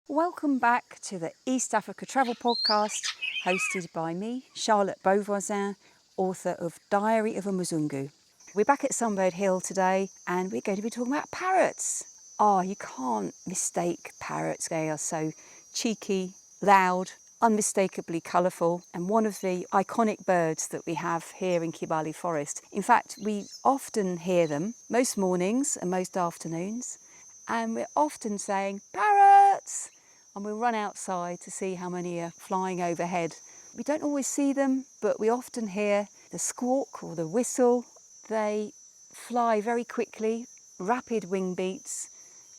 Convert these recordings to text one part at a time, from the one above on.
Welcome back to the East Africa Travel Podcast, hosted by me, Charlotte Beauvoisin, author of Diary of a Mzungu. We're back at Sunbird Hill today and we're going to be talking about parrots. You can't mistake parrots. They are so cheeky, loud, unmistakably colourful, and one of the iconic birds that we have here in Kibale Forest. In fact, we often hear them most mornings and most afternoons, and we're often saying, "Parrots!" And we'll run outside to see how many are flying overhead. We don't always see them, but we often hear the squawk or the whistle. They fly very quickly, rapid wing beats,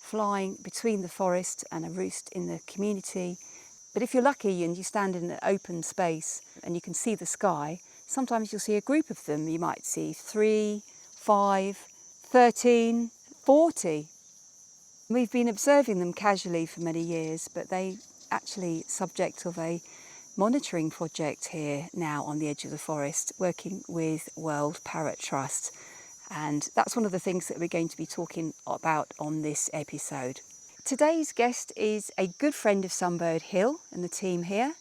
flying between the forest and a roost in the community. But if you're lucky and you stand in an open space and you can see the sky, sometimes you'll see a group of them. You might see 3, 5, 13, 40. We've been observing them casually for many years, but they actually subject of a monitoring project here now on the edge of the forest, working with World Parrot Trust. And that's one of the things that we're going to be talking about on this episode. Today's guest is a good friend of Sunbird Hill and the team here.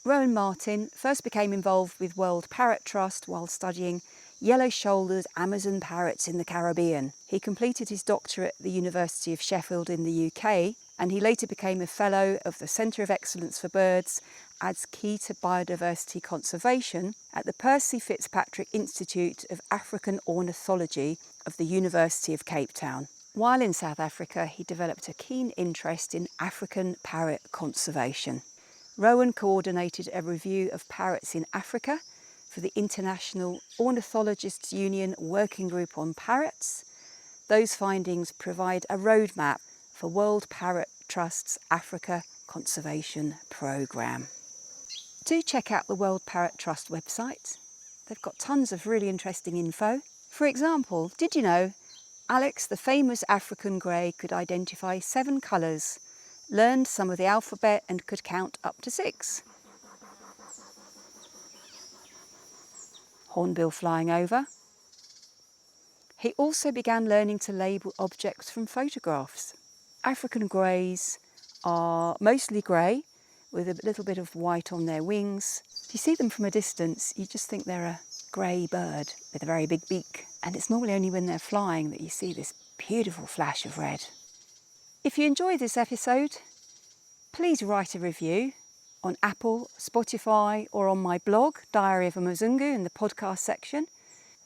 Rowan Martin first became involved with World Parrot Trust while studying yellow-shouldered Amazon parrots in the Caribbean. He completed his doctorate at the University of Sheffield in the UK, and he later became a Fellow of the Centre of Excellence for Birds as Key to Biodiversity Conservation at the Percy Fitzpatrick Institute of African Ornithology of the University of Cape Town. While in South Africa, he developed a keen interest in African parrot conservation. Rowan coordinated a review of parrots in Africa for the International Ornithologists Union Working Group on Parrots. Those findings provide a roadmap for World Parrot Trust's Africa Conservation Programme. Do check out the World Parrot Trust website. They've got tons of really interesting info. For example, did you know Alex, the famous African grey, could identify 7 colours, learned some of the alphabet and could count up to 6? Hornbill flying over. He also began learning to label objects from photographs. African greys are mostly grey with a little bit of white on their wings. If you see them from a distance, you just think they're a grey bird with a very big beak. And it's normally only when they're flying that you see this beautiful flash of red. If you enjoyed this episode, please write a review on Apple, Spotify, or on my blog, Diary of a Mzungu, in the podcast section.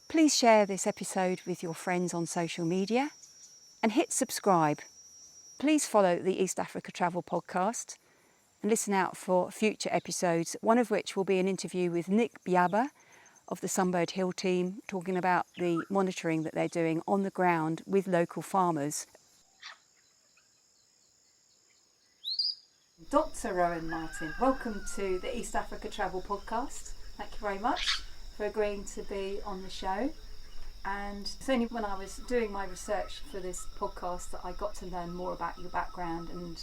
Please share this episode with your friends on social media and hit subscribe. Please follow the East Africa Travel Podcast and listen out for future episodes, one of which will be an interview with Nick Biaba of the Sunbird Hill team, talking about the monitoring that they're doing on the ground with local farmers. Dr. Rowan Martin, welcome to the East Africa Travel Podcast. Thank you very much for agreeing to be on the show. And it's only when I was doing my research for this podcast that I got to learn more about your background, and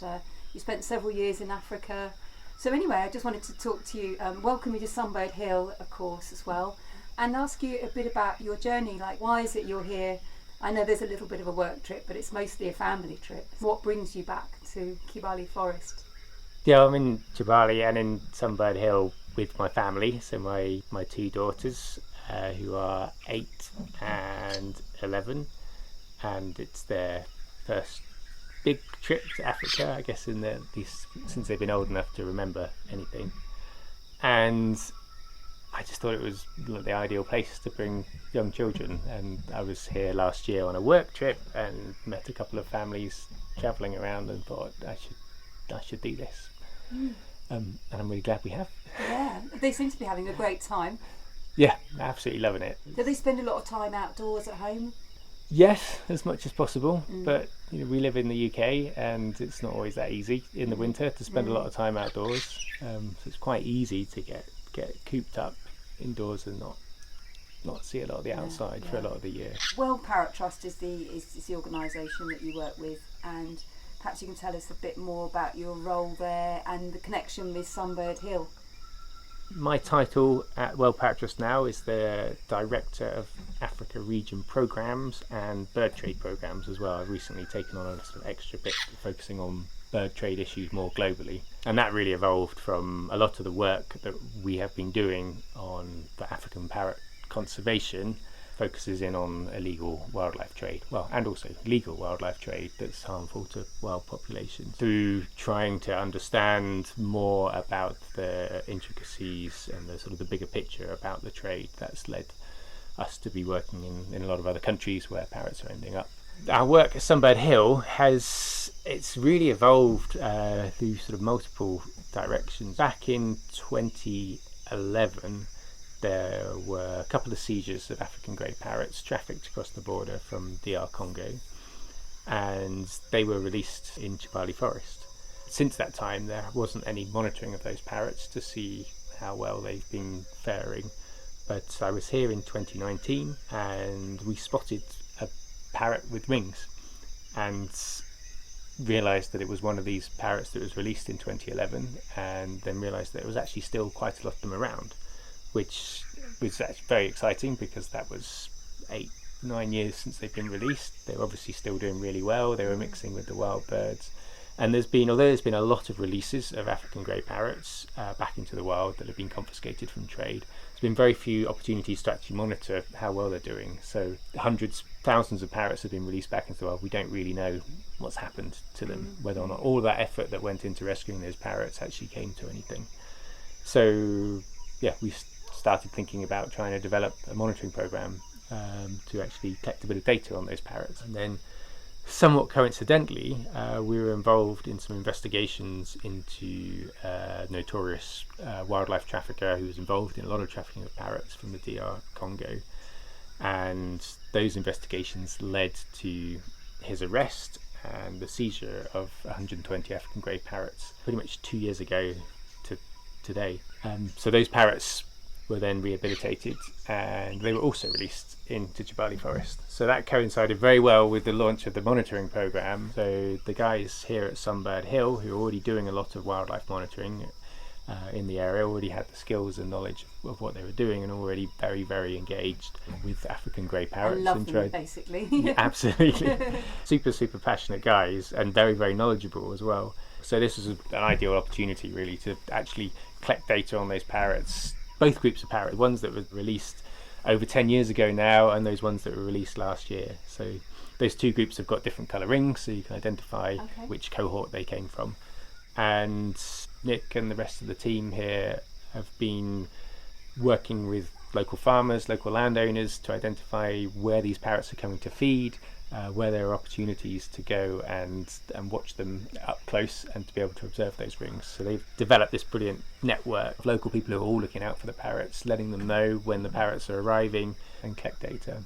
you spent several years in Africa. So anyway, I just wanted to talk to you, welcome you to Sunbird Hill, of course, as well, and ask you a bit about your journey. Like, why is it you're here? I know there's a little bit of a work trip, but it's mostly a family trip. What brings you back to Kibale Forest? Yeah, I'm in Kibale and in Sunbird Hill with my family. So my 2 daughters, who are 8 and 11, and it's their first big trip to Africa, I guess, since they've been old enough to remember anything. And I just thought it was the ideal place to bring young children. And I was here last year on a work trip and met a couple of families travelling around and thought I should do this. And I'm really glad we have. Yeah, they seem to be having a great time. Yeah, absolutely loving it. Do they spend a lot of time outdoors at home? Yes, as much as possible. But we live in the UK and it's not always that easy in the winter to spend a lot of time outdoors. So it's quite easy to get cooped up indoors and not see a lot of the outside for a lot of the year. World Parrot Trust is the organisation that you work with, and perhaps you can tell us a bit more about your role there and the connection with Sunbird Hill. My title at World Parrot Trust now is the Director of Africa Region Programmes and Bird Trade Programmes as well. I've recently taken on a sort of extra bit focusing on bird trade issues more globally. And that really evolved from a lot of the work that we have been doing on the African parrot conservation, focuses in on illegal wildlife trade, and also legal wildlife trade that's harmful to wild populations. Through trying to understand more about the intricacies and the sort of the bigger picture about the trade, that's led us to be working in a lot of other countries where parrots are ending up. Our work at Sunbird Hill it's really evolved through sort of multiple directions. Back in 2011, there were a couple of seizures of African grey parrots trafficked across the border from DR Congo, and they were released in Kibale Forest. Since that time, there wasn't any monitoring of those parrots to see how well they've been faring. But I was here in 2019 and we spotted a parrot with wings and realised that it was one of these parrots that was released in 2011, and then realised that there was actually still quite a lot of them around, which was actually very exciting because that was 8-9 years since they've been released. They were obviously still doing really well. They were mixing with the wild birds. And although there's been a lot of releases of African grey parrots back into the wild that have been confiscated from trade, there's been very few opportunities to actually monitor how well they're doing. So hundreds, thousands of parrots have been released back into the wild. We don't really know what's happened to them, whether or not all that effort that went into rescuing those parrots actually came to anything. So yeah, we started thinking about trying to develop a monitoring program to actually collect a bit of data on those parrots. And then somewhat coincidentally, we were involved in some investigations into a notorious wildlife trafficker who was involved in a lot of trafficking of parrots from the DR Congo. And those investigations led to his arrest and the seizure of 120 African grey parrots pretty much 2 years ago to today. So those parrots were then rehabilitated and they were also released into Kibale Forest. So that coincided very well with the launch of the monitoring program. So the guys here at Sunbird Hill, who are already doing a lot of wildlife monitoring in the area, already had the skills and knowledge of what they were doing and already very, very engaged with African grey parrots. I love them, basically. Yeah, absolutely. Super passionate guys and very, very knowledgeable as well. So this was an ideal opportunity really to actually collect data on those parrots, both groups of parrots, ones that were released over 10 years ago now and those ones that were released last year. So those two groups have got different colour rings, so you can identify which cohort they came from. And Nick and the rest of the team here have been working with local farmers, local landowners to identify where these parrots are coming to feed, where there are opportunities to go and watch them up close and to be able to observe those rings. So they've developed this brilliant network of local people who are all looking out for the parrots, letting them know when the parrots are arriving and collect data.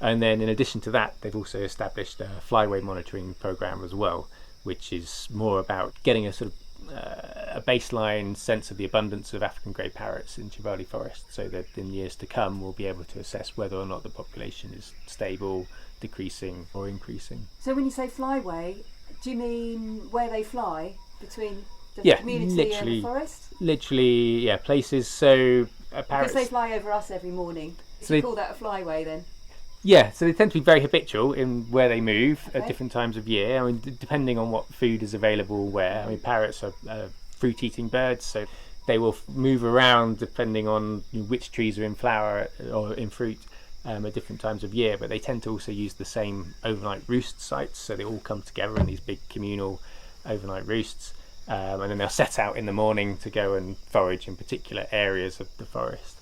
And then in addition to that, they've also established a flyway monitoring program as well, which is more about getting a sort of a baseline sense of the abundance of African grey parrots in Kibale Forest, so that in years to come we'll be able to assess whether or not the population is stable, decreasing or increasing. So when you say flyway, do you mean where they fly between the community and the forest? Literally, yeah, places. So parrots, because they fly over us every morning. So you call that a flyway then? Yeah, so they tend to be very habitual in where they move at different times of year. I mean, depending on what food is available where. I mean, parrots are fruit-eating birds, so they will move around depending on which trees are in flower or in fruit at different times of year. But they tend to also use the same overnight roost sites, so they all come together in these big communal overnight roosts, and then they'll set out in the morning to go and forage in particular areas of the forest.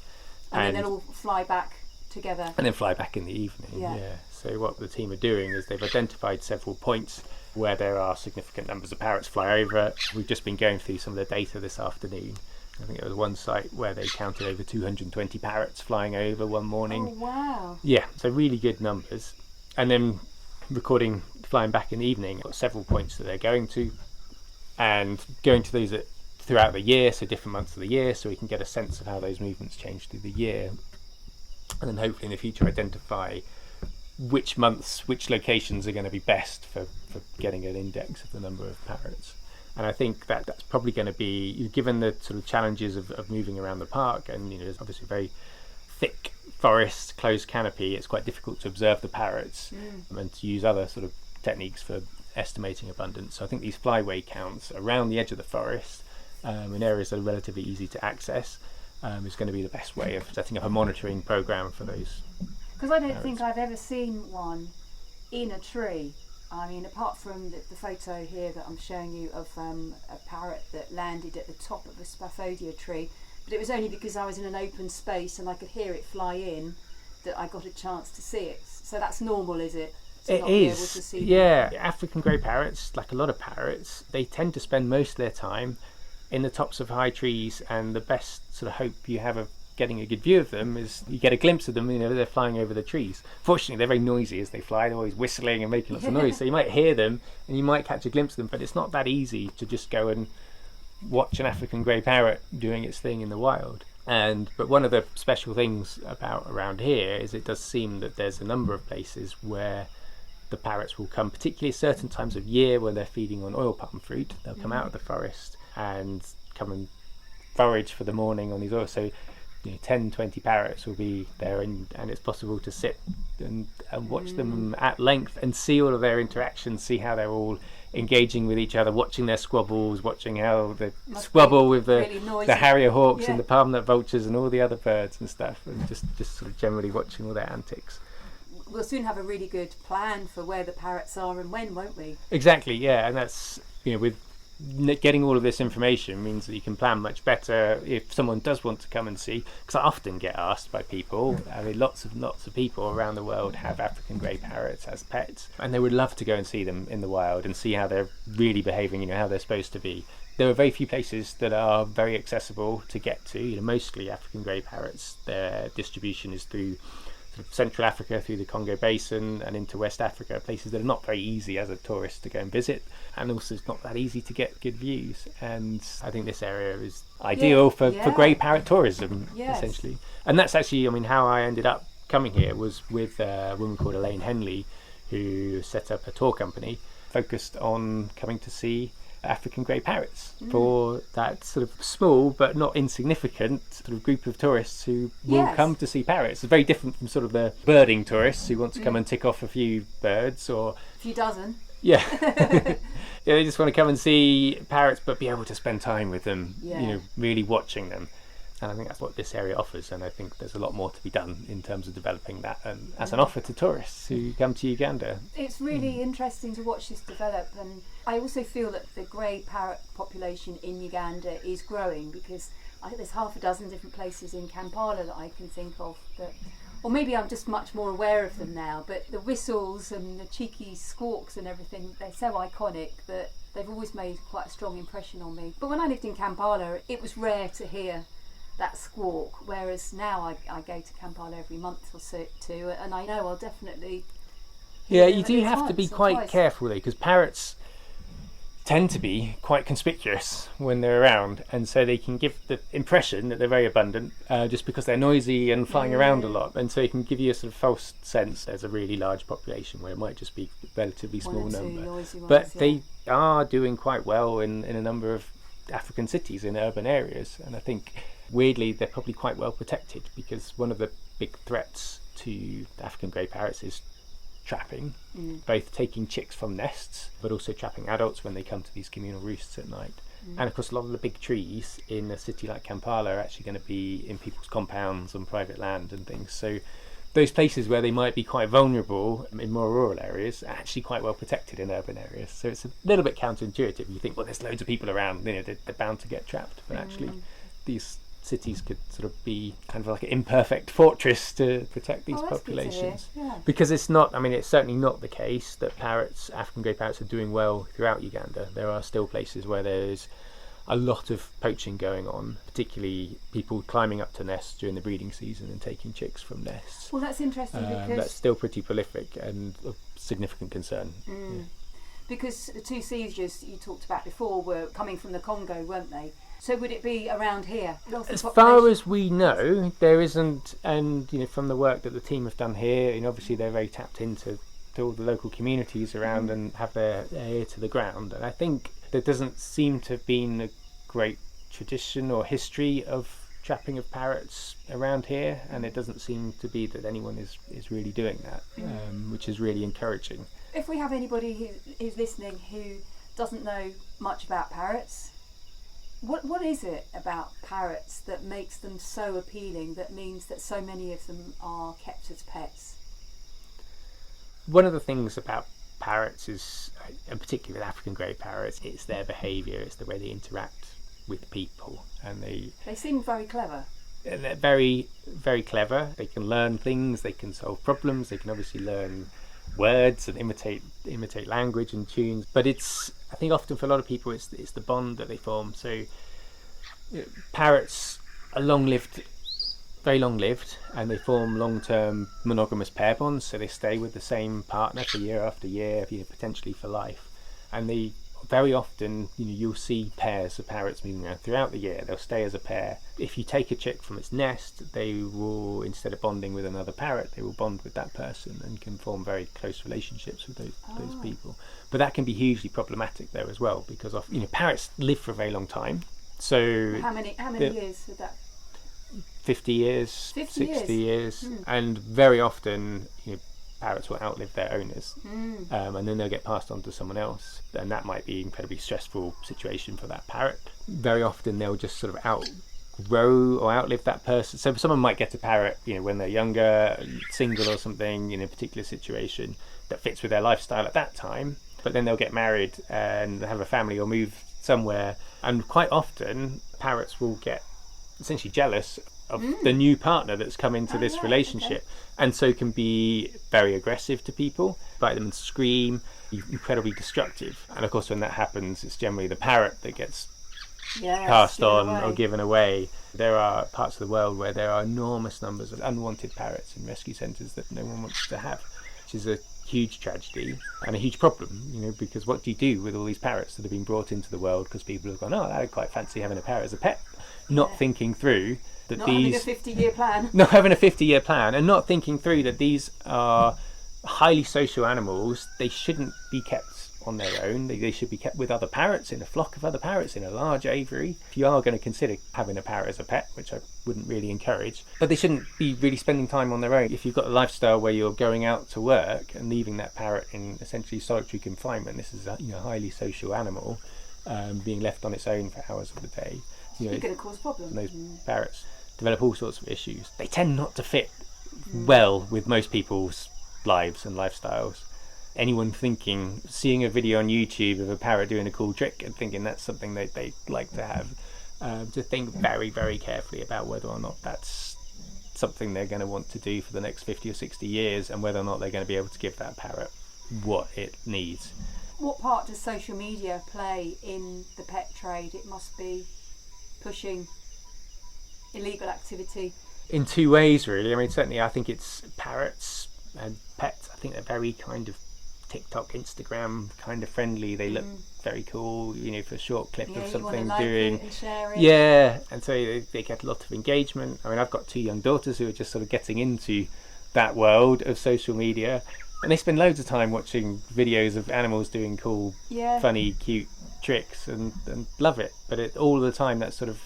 And then they'll all fly back together and then fly back in the evening. Yeah. So what the team are doing is they've identified several points where there are significant numbers of parrots fly over. We've just been going through some of the data this afternoon. I think it was one site where they counted over 220 parrots flying over one morning. Oh wow. Yeah, so really good numbers. And then recording flying back in the evening, got several points that they're going to, and going to those throughout the year, so different months of the year, so we can get a sense of how those movements change through the year. And then hopefully in the future identify which months, which locations are going to be best for getting an index of the number of parrots. And I think that's probably going to be, given the sort of challenges of moving around the park, and there's obviously very thick forest, closed canopy, it's quite difficult to observe the parrots and to use other sort of techniques for estimating abundance. So I think these flyway counts around the edge of the forest, in areas that are relatively easy to access, is going to be the best way of setting up a monitoring program for those. Because I don't think I've ever seen one in a tree. I mean, apart from the photo here that I'm showing you of a parrot that landed at the top of a spaphodia tree, but it was only because I was in an open space and I could hear it fly in that I got a chance to see it. So that's normal, is it? It is, yeah. African grey parrots, like a lot of parrots, they tend to spend most of their time in the tops of high trees, and the best sort of hope you have of getting a good view of them is you get a glimpse of them, they're flying over the trees. Fortunately, they're very noisy as they fly, they're always whistling and making lots of noise, so you might hear them and you might catch a glimpse of them, but it's not that easy to just go and watch an African grey parrot doing its thing in the wild. But one of the special things about around here is it does seem that there's a number of places where the parrots will come, particularly at certain times of year when they're feeding on oil palm fruit. They'll come out of the forest and come and forage for the morning on these oils. So 10, 20 parrots will be there, and it's possible to sit and watch them at length and see all of their interactions, see how they're all engaging with each other, watching their squabbles, watching how they squabble with the harrier hawks and the palm-nut vultures and all the other birds and stuff, and just sort of generally watching all their antics. We'll soon have a really good plan for where the parrots are and when, won't we? Exactly, yeah, and that's, with getting all of this information means that you can plan much better if someone does want to come and see, because I often get asked by people. I mean, lots of people around the world have African grey parrots as pets, and they would love to go and see them in the wild and see how they're really behaving, how they're supposed to be. There are very few places that are very accessible to get to. Mostly African grey parrots, their distribution is through sort of Central Africa, through the Congo Basin and into West Africa, places that are not very easy as a tourist to go and visit, and also it's not that easy to get good views. And I think this area is ideal for grey parrot tourism, essentially. And that's actually, how I ended up coming here was with a woman called Elaine Henley, who set up a tour company focused on coming to see African grey parrots for that sort of small but not insignificant sort of group of tourists who will come to see parrots. It's very different from sort of the birding tourists who want to come and tick off a few birds or a few dozen. Yeah. They just want to come and see parrots but be able to spend time with them, really watching them. And I think that's what this area offers, and I think there's a lot more to be done in terms of developing that as an offer to tourists who come to Uganda. It's really interesting to watch this develop, and I also feel that the grey parrot population in Uganda is growing, because I think there's half a dozen different places in Kampala that I can think of that, or maybe I'm just much more aware of them now, but the whistles and the cheeky squawks and everything, they're so iconic that they've always made quite a strong impression on me. But when I lived in Kampala, it was rare to hear that squawk, whereas now I go to Kampala every month or so too, and I know I'll definitely you do have to be quite careful though, because parrots tend to be quite conspicuous when they're around, and so they can give the impression that they're very abundant just because they're noisy and flying around a lot, and so it can give you a sort of false sense there's a really large population where it might just be a relatively small number. But they are doing quite well in a number of African cities, in urban areas, and I think weirdly they're probably quite well protected, because one of the big threats to African grey parrots is trapping, both taking chicks from nests but also trapping adults when they come to these communal roosts at night. And of course a lot of the big trees in a city like Kampala are actually going to be in people's compounds on private land and things, so those places where they might be quite vulnerable in more rural areas are actually quite well protected in urban areas. So it's a little bit counterintuitive. You think, well, there's loads of people around, they're bound to get trapped, but actually these cities could sort of be kind of like an imperfect fortress to protect these populations. Because it's not, it's certainly not the case that African grey parrots are doing well throughout Uganda. There are still places where there's a lot of poaching going on, particularly people climbing up to nests during the breeding season and taking chicks from nests. Well, that's interesting because that's still pretty prolific and of significant concern. Because the two sieges you talked about before were coming from the Congo, weren't they? So would it be around here? As far as we know, there isn't, and from the work that the team have done here, obviously they're very tapped into all the local communities around and have their ear to the ground. And I think there doesn't seem to have been a great tradition or history of trapping of parrots around here, and it doesn't seem to be that anyone is really doing that, which is really encouraging. if we have anybody who's listening who doesn't know much about parrots, what is it about parrots that makes them so appealing, that means that so many of them are kept as pets? One of the things about parrots is, and particularly with African grey parrots, it's their behaviour, it's the way they interact with people, and they seem very clever. And they're very, very clever. They can learn things, they can solve problems, they can obviously learn words and imitate language and tunes. But I think often for a lot of people, it's the bond that they form. So parrots are very long-lived, and they form long-term monogamous pair bonds. So they stay with the same partner for year after year, potentially for life. And they very often, you'll see pairs of parrots moving around throughout the year. They'll stay as a pair. If you take a chick from its nest, they will, instead of bonding with another parrot, they will bond with that person and can form very close relationships with those people. But that can be hugely problematic though as well, because parrots live for a very long time. So how many years would that? 50 years, 50 60 years, and very often parrots will outlive their owners, and then they'll get passed on to someone else, and that might be an incredibly stressful situation for that parrot. Very often they'll just sort of outgrow or outlive that person. So someone might get a parrot when they're younger, single or something, in a particular situation that fits with their lifestyle at that time, but then they'll get married and have a family or move somewhere, and quite often parrots will get essentially jealous of the new partner that's come into this relationship, and so can be very aggressive to people, bite them and scream, incredibly destructive. And of course when that happens, it's generally the parrot that gets passed on or given away. There are parts of the world where there are enormous numbers of unwanted parrots in rescue centres that no one wants to have, which is a huge tragedy and a huge problem, because what do you do with all these parrots that have been brought into the world because people have gone, I'd quite fancy having a parrot as a pet, not thinking through that having a 50-year plan. Not having a 50-year plan, and not thinking through that these are highly social animals. They shouldn't be kept on their own. They should be kept with other parrots, in a flock of other parrots, in a large aviary. If you are going to consider having a parrot as a pet, which I wouldn't really encourage, but they shouldn't be really spending time on their own. If you've got a lifestyle where you're going out to work and leaving that parrot in essentially solitary confinement, this is a highly social animal, being left on its own for hours of the day. You're going to cause problems. Those parrots develop all sorts of issues. They tend not to fit well with most people's lives and lifestyles. Anyone seeing a video on YouTube of a parrot doing a cool trick and thinking that's something that they'd like to have, to think very, very carefully about whether or not that's something they're going to want to do for the next 50 or 60 years, and whether or not they're going to be able to give that parrot what it needs. What part does social media play in the pet trade? It must be pushing illegal activity. In two ways, really. I mean, certainly I think it's parrots and pets. I think they're very kind of TikTok, Instagram kind of friendly. They look very cool, for a short clip of something doing. And share it. Yeah, and so they get a lot of engagement. I mean, I've got two young daughters who are just sort of getting into that world of social media, and they spend loads of time watching videos of animals doing cool, funny, cute tricks and love it. But all the time that's sort of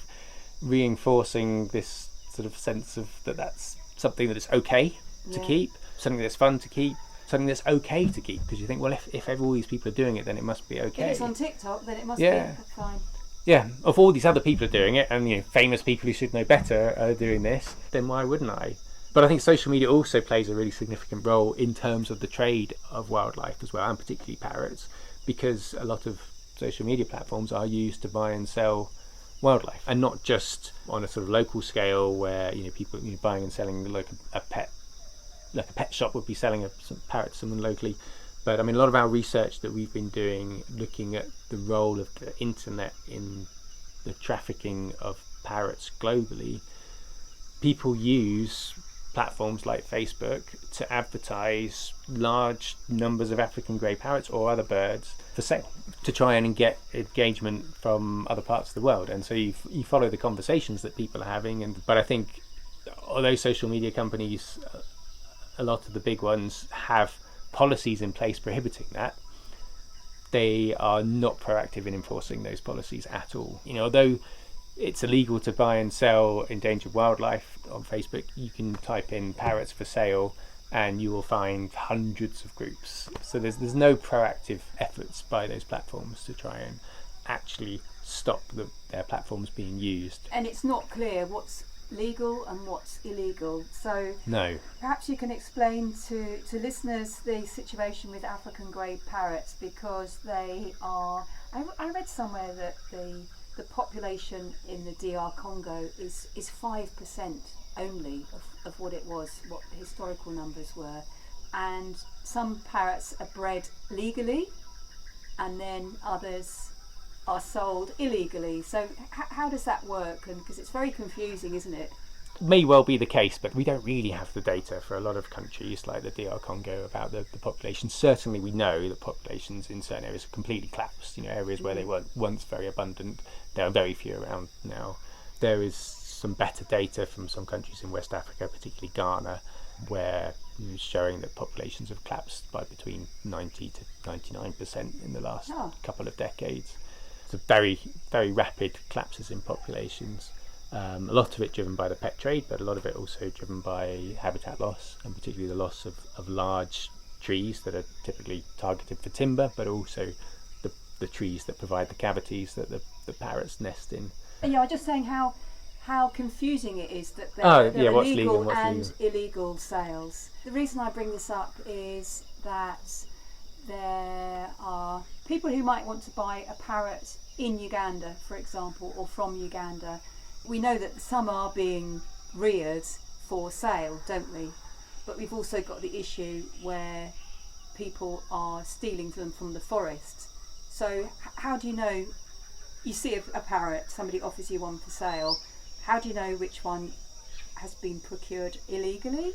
reinforcing this sort of sense of that's something that is okay to keep, something that's fun to keep, something that's okay to keep, because you think, well, if all these people are doing it, then it must be okay. If it's on TikTok, then it must be fine. Yeah, if all these other people are doing it, and famous people who should know better are doing this, then why wouldn't I? But I think social media also plays a really significant role in terms of the trade of wildlife as well, and particularly parrots, because a lot of social media platforms are used to buy and sell wildlife, and not just on a sort of local scale where people buying and selling like a pet shop would be selling some parrot to someone locally. But I mean, a lot of our research that we've been doing, looking at the role of the internet in the trafficking of parrots globally, people use platforms like Facebook to advertise large numbers of African grey parrots or other birds for sale, to try and get engagement from other parts of the world. And so you follow the conversations that people are having. But I think although social media companies, a lot of the big ones, have policies in place prohibiting that, they are not proactive in enforcing those policies at all. Although it's illegal to buy and sell endangered wildlife on Facebook, you can type in parrots for sale and you will find hundreds of groups. So there's no proactive efforts by those platforms to try and actually stop their platforms being used. And it's not clear what's legal and what's illegal. So No. perhaps you can explain to listeners the situation with African grey parrots, because they are... I read somewhere that the population in the DR Congo is 5% only of what it was, what the historical numbers were. And some parrots are bred legally, and then others are sold illegally. So how does that work? And because it's very confusing, isn't it? May well be the case, but we don't really have the data for a lot of countries like the DR Congo about the population. Certainly we know that populations in certain areas have completely collapsed. Areas where they were once very abundant, there are very few around now. There is some better data from some countries in West Africa, particularly Ghana, where showing that populations have collapsed by between 90 to 99% in the last couple of decades. So very, very rapid collapses in populations. A lot of it driven by the pet trade, but a lot of it also driven by habitat loss, and particularly the loss of large trees that are typically targeted for timber, but also the trees that provide the cavities that the parrots nest in. Yeah, I'm just saying how confusing it is that there are what's legal legal and illegal sales. The reason I bring this up is that there are people who might want to buy a parrot in Uganda, for example, or from Uganda. We know that some are being reared for sale, don't we? But we've also got the issue where people are stealing them from the forest. So how do you know? You see a parrot, somebody offers you one for sale. How do you know which one has been procured illegally?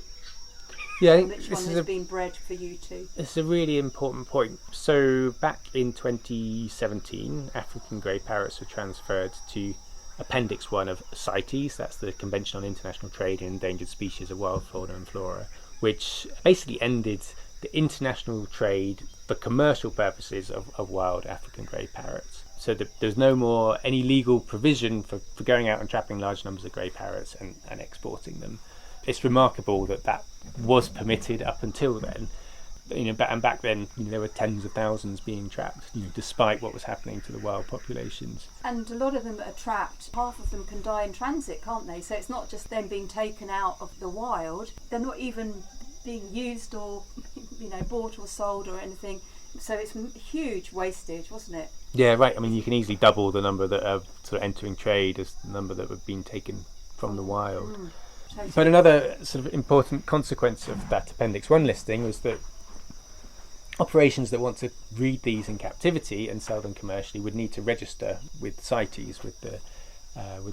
Yeah, I and think which this one is has been bred for you too? It's a really important point. So back in 2017, African grey parrots were transferred to Appendix 1 of CITES, that's the Convention on International Trade in Endangered Species of Wild Fauna and Flora, which basically ended the international trade for commercial purposes of wild African grey parrots. So there's no more any legal provision for going out and trapping large numbers of grey parrots and exporting them. It's remarkable that was permitted up until then. And back then, there were tens of thousands being trapped, despite what was happening to the wild populations. And a lot of them that are trapped, half of them can die in transit, can't they? So it's not just them being taken out of the wild. They're not even being used or, bought or sold or anything. So it's huge wastage, wasn't it? Yeah, right. I mean, you can easily double the number that are sort of entering trade as the number that have been taken from the wild. Totally. But another sort of important consequence of that Appendix 1 listing was that operations that want to breed these in captivity and sell them commercially would need to register with CITES, with the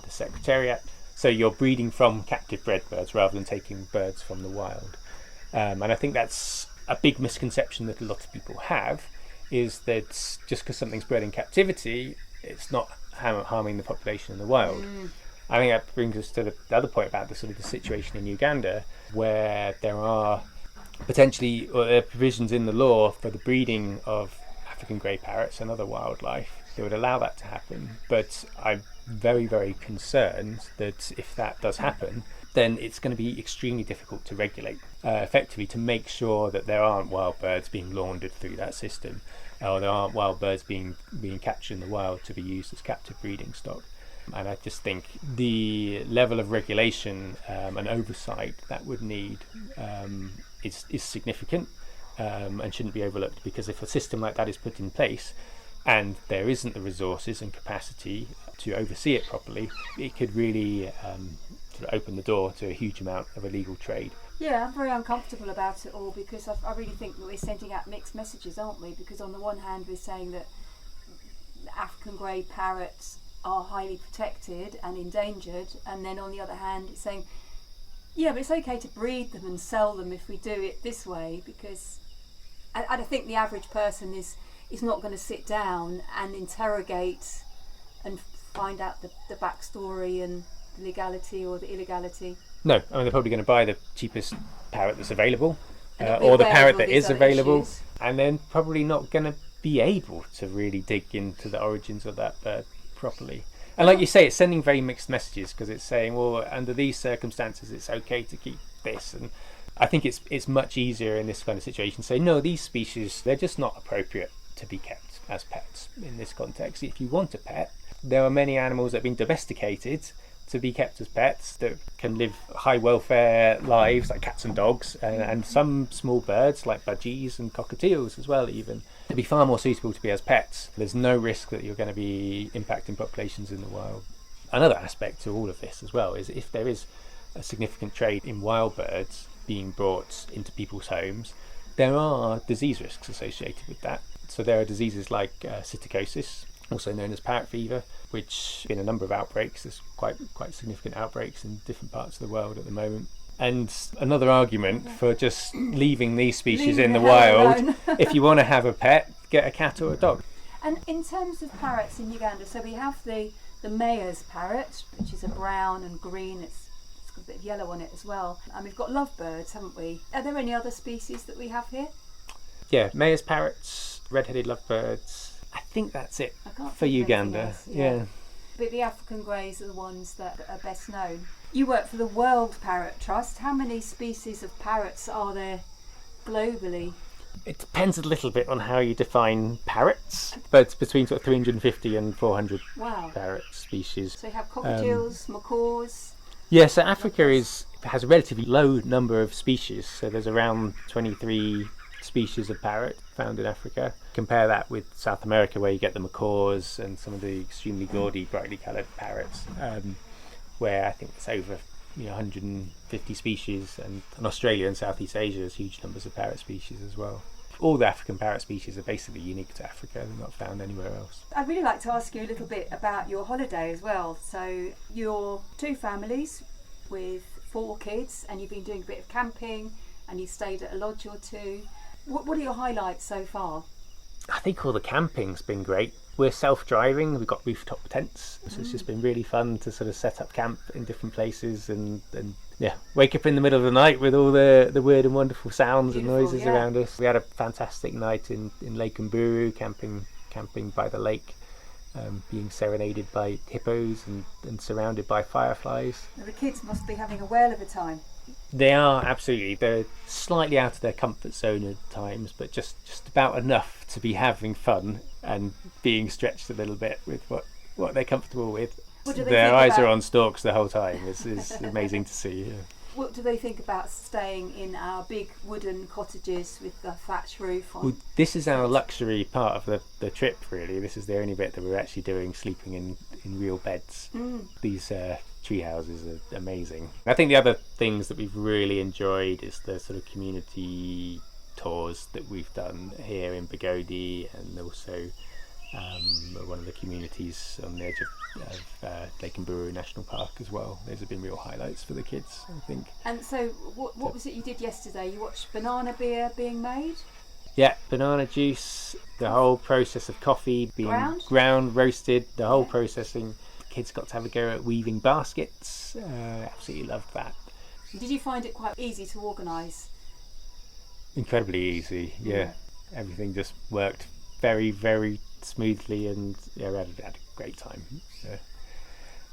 Secretariat. So you're breeding from captive bred birds rather than taking birds from the wild. And I think that's a big misconception that a lot of people have, is that just because something's bred in captivity, it's not harming the population in the wild. I think that brings us to the other point about the situation in Uganda, where there are potentially provisions in the law for the breeding of African grey parrots and other wildlife that would allow that to happen. But I'm very, very concerned that if that does happen, then it's going to be extremely difficult to regulate, effectively to make sure that there aren't wild birds being laundered through that system, or there aren't wild birds being captured in the wild to be used as captive breeding stock. And I just think the level of regulation and oversight that would need is significant and shouldn't be overlooked, because if a system like that is put in place and there isn't the resources and capacity to oversee it properly, it could really sort of open the door to a huge amount of illegal trade. Yeah, I'm very uncomfortable about it all, because I really think that we're sending out mixed messages, aren't we? Because on the one hand we're saying that African grey parrots are highly protected and endangered, and then on the other hand it's saying, yeah, but it's okay to breed them and sell them if we do it this way, because I think the average person is not going to sit down and interrogate and find out the backstory and the legality or the illegality. No, I mean, they're probably going to buy the cheapest parrot that's available, And or the parrot that these is other available, issues. and then probably not going to be able to really dig into the origins of that bird properly. And like you say, it's sending very mixed messages, because it's saying, well, under these circumstances it's okay to keep this, and I think it's much easier in this kind of situation to say, no, these species, they're just not appropriate to be kept as pets in this context. If you want a pet, there are many animals that have been domesticated to be kept as pets that can live high welfare lives, like cats and dogs, and some small birds like budgies and cockatiels as well, even to be far more suitable to be as pets. There's no risk that you're going to be impacting populations in the wild. Another aspect to all of this as well is if there is a significant trade in wild birds being brought into people's homes, there are disease risks associated with that. So there are diseases like psittacosis, also known as parrot fever, which in a number of outbreaks, there's quite significant outbreaks in different parts of the world at the moment. And another argument for just leaving these species in the wild, if you want to have a pet, get a cat or a dog. And in terms of parrots in Uganda, so we have the mayor's parrot, which is a brown and green, it's got a bit of yellow on it as well. And we've got lovebirds, haven't we? Are there any other species that we have here? Yeah, mayor's parrots, red-headed lovebirds. I think that's it for Uganda. Yeah. But the African greys are the ones that are best known. You work for the World Parrot Trust. How many species of parrots are there globally? It depends a little bit on how you define parrots, but it's between sort of 350 and 400 parrot species. So you have cockatiels, macaws. Yeah, so Africa has a relatively low number of species. So there's around 23 species of parrot found in Africa. Compare that with South America, where you get the macaws and some of the extremely gaudy, brightly coloured parrots, where I think it's over 150 species, and Australia and Southeast Asia has huge numbers of parrot species as well. All the African parrot species are basically unique to Africa. They're not found anywhere else. I'd really like to ask you a little bit about your holiday as well. So you're two families with 4 kids, and you've been doing a bit of camping, and you stayed at a lodge or two. What are your highlights so far? I think all the camping's been great. We're self-driving, we've got rooftop tents, so it's just been really fun to sort of set up camp in different places and wake up in the middle of the night with all the weird and wonderful sounds and noises around us. We had a fantastic night in Lake Mburu, camping by the lake, being serenaded by hippos and surrounded by fireflies. The kids must be having a whale of a time. They are, absolutely. They're slightly out of their comfort zone at times, but just about enough to be having fun and being stretched a little bit with what they're comfortable with. Their eyes are on stalks the whole time. It's amazing to see. Yeah. What do they think about staying in our big wooden cottages with the thatch roof on? Well, this is our luxury part of the trip, really. This is the only bit that we're actually doing, sleeping in real beds. These tree houses are amazing. I think the other things that we've really enjoyed is the sort of community tours that we've done here in Bigodi, and also one of the communities on the edge of Lake Mburu National Park as well. Those have been real highlights for the kids, I think. And so what was it you did yesterday? You watched banana beer being made? Yeah, banana juice, the whole process of coffee being ground, roasted, the whole processing. Kids got to have a go at weaving baskets. Absolutely loved that. Did you find it quite easy to organise? Incredibly easy, yeah. Everything just worked very, very smoothly, and we had a great time. Yeah.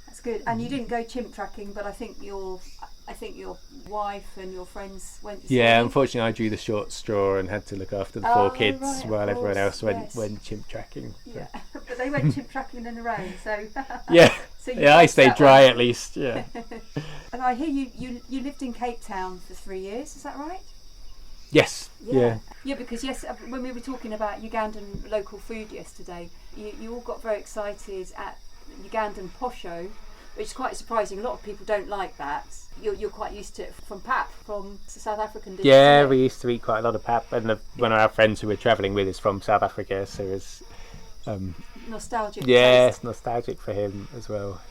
That's good. And you didn't go chimp tracking, but I think your wife and your friends went. Yeah, unfortunately, I drew the short straw and had to look after the 4 kids while everyone else went chimp tracking. Yeah, but they went chimp tracking in the rain, so. Yeah. I stayed dry at least. Yeah. And I hear you lived in Cape Town for 3 years. Is that right? Yes. Yeah. Yeah, because when we were talking about Ugandan local food yesterday, you all got very excited at Ugandan posho, which is quite surprising. A lot of people don't like that. You're quite used to it from pap, from South African dishes. Yeah, we used to eat quite a lot of pap, and one of our friends who we're travelling with is from South Africa, so it's nostalgic. Yeah, it's nostalgic for him as well.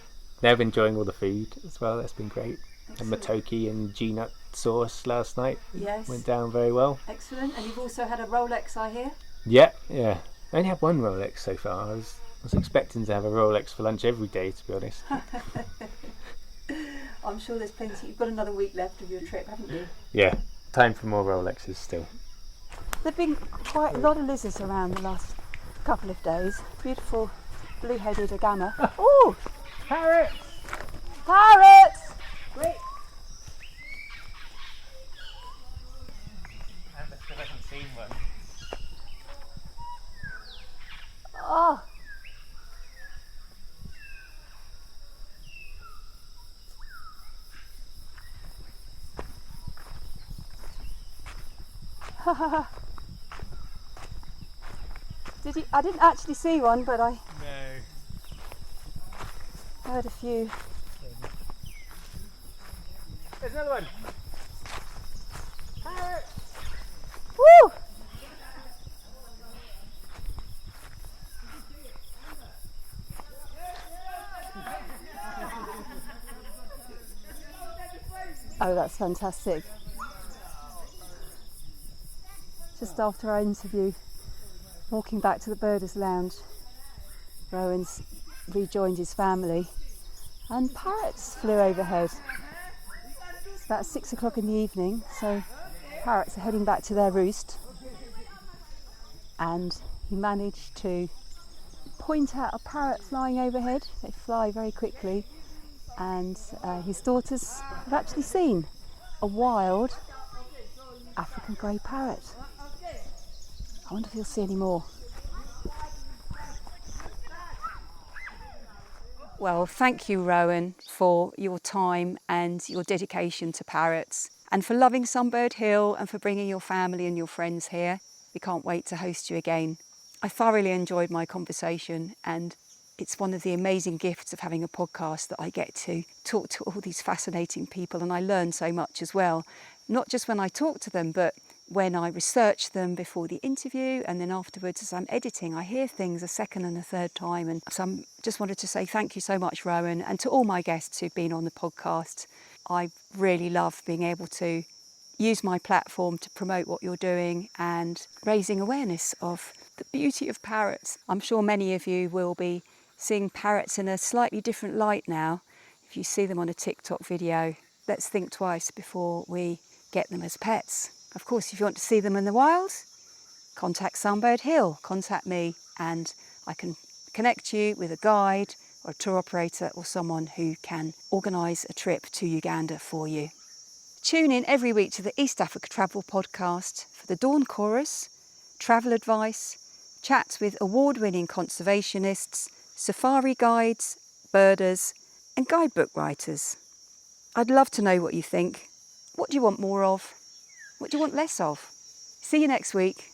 They're enjoying all the food as well. That's been great. And matoke and G-nut sauce last night. Yes. Went down very well. Excellent. And you've also had a Rolex, I hear? Yeah. I only had one Rolex so far. I was expecting to have a Rolex for lunch every day, to be honest. I'm sure there's plenty. You've got another week left of your trip, haven't you? Yeah. Time for more Rolexes still. There've been quite a lot of lizards around the last couple of days. Beautiful blue-headed agama. Oh! Parrots! Great. seen one. Oh! Did you? I didn't actually see one, but I heard a few. There's another one. Woo! Oh, that's fantastic. Just after our interview, walking back to the Birders Lounge, Rowan's rejoined his family and parrots flew overhead. It's about 6 o'clock in the evening, so parrots are heading back to their roost, and he managed to point out a parrot flying overhead. They fly very quickly, and his daughters have actually seen a wild African grey parrot. I wonder if you'll see any more. Well, thank you, Rowan, for your time and your dedication to parrots, and for loving Sunbird Hill and for bringing your family and your friends here. We can't wait to host you again. I thoroughly enjoyed my conversation, and it's one of the amazing gifts of having a podcast that I get to talk to all these fascinating people, and I learn so much as well. Not just when I talk to them, but when I research them before the interview, and then afterwards as I'm editing, I hear things a second and a third time. And so I just wanted to say thank you so much, Rowan, and to all my guests who've been on the podcast. I really love being able to use my platform to promote what you're doing and raising awareness of the beauty of parrots. I'm sure many of you will be seeing parrots in a slightly different light now. If you see them on a TikTok video, let's think twice before we get them as pets. Of course, if you want to see them in the wild, contact Sunbird Hill, contact me, and I can connect you with a guide or a tour operator or someone who can organise a trip to Uganda for you. Tune in every week to the East Africa Travel Podcast for the Dawn Chorus, travel advice, chats with award-winning conservationists, safari guides, birders, and guidebook writers. I'd love to know what you think. What do you want more of? What do you want less of? See you next week.